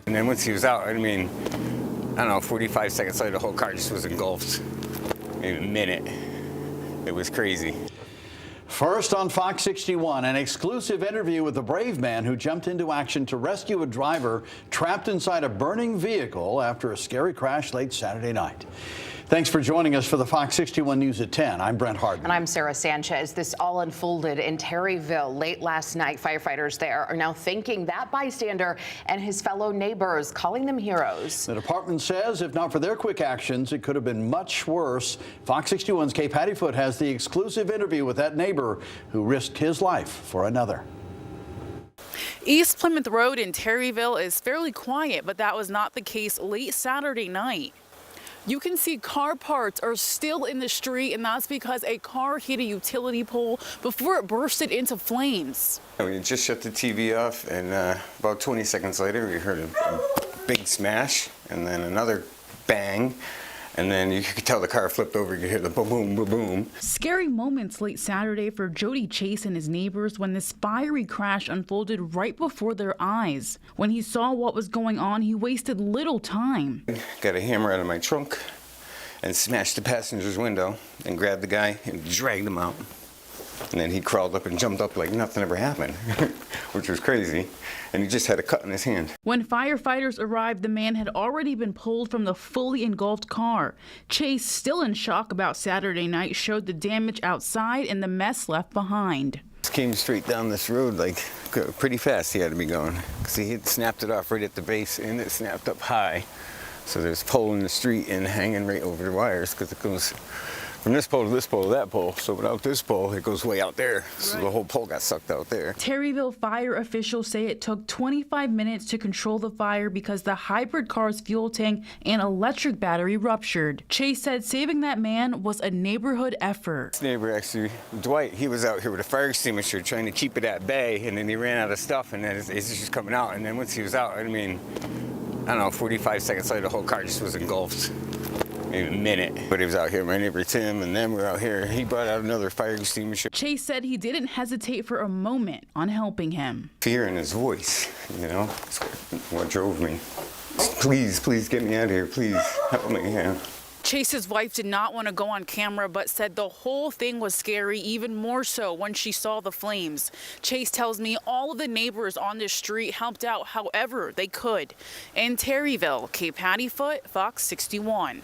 And then once he was out, I mean, I don't know, 45 seconds later, the whole car just was engulfed. Maybe a minute. It was crazy. First on Fox 61, an exclusive interview with the brave man who jumped into action to rescue a driver trapped inside a burning vehicle after a scary crash late Saturday night. Thanks for joining us for the Fox 61 News at 10. I'm Brent Hardman. And I'm Sarah Sanchez. This all unfolded in Terryville late last night. Firefighters there are now thanking that bystander and his fellow neighbors, calling them heroes. The department says if not for their quick actions, it could have been much worse. Fox 61's Kay Pattyfoot has the exclusive interview with that neighbor who risked his life for another. East Plymouth Road in Terryville is fairly quiet, but that was not the case late Saturday night. You can see car parts are still in the street, and that's because a car hit a utility pole before it bursted into flames. We just shut the TV off, and about 20 seconds later, we heard a big smash, and then another bang, and then you could tell the car flipped over. You could hear the boom, boom, boom, boom. Scary moments late Saturday for Jody Chase and his neighbors when this fiery crash unfolded right before their eyes. When he saw what was going on, he wasted little time. Got a hammer out of my trunk and smashed the passenger's window and grabbed the guy and dragged him out. And then he crawled up and jumped up like nothing ever happened, which was crazy. And he just had a cut in his hand. When firefighters arrived, the man had already been pulled from the fully engulfed car. Chase, still in shock about Saturday night, showed the damage outside and the mess left behind. Came straight down this road, like pretty fast he had to be going, because he had snapped it off right at the base and it snapped up high. So there's pole in the street and hanging right over the wires, because it goes from this pole to this pole to that pole. So without this pole, it goes way out there. So the whole pole got sucked out there. Terryville fire officials say it took 25 minutes to control the fire because the hybrid car's fuel tank and electric battery ruptured. Chase said saving that man was a neighborhood effort. This neighbor, actually, Dwight, he was out here with a fire extinguisher trying to keep it at bay, and then he ran out of stuff, and then it's just coming out. And then once he was out, I mean, I don't know, 45 seconds later, the whole car just was engulfed. Maybe a minute. But he was out here, my neighbor Tim, and then we're out here. He brought out another fire extinguisher. Chase said he didn't hesitate for a moment on helping him. Fear in his voice, you know, that's what drove me. Please, please get me out of here. Please help me. Yeah. Chase's wife did not want to go on camera, but said the whole thing was scary, even more so when she saw the flames. Chase tells me all of the neighbors on this street helped out however they could. In Terryville, Kay Pattyfoot, Fox 61.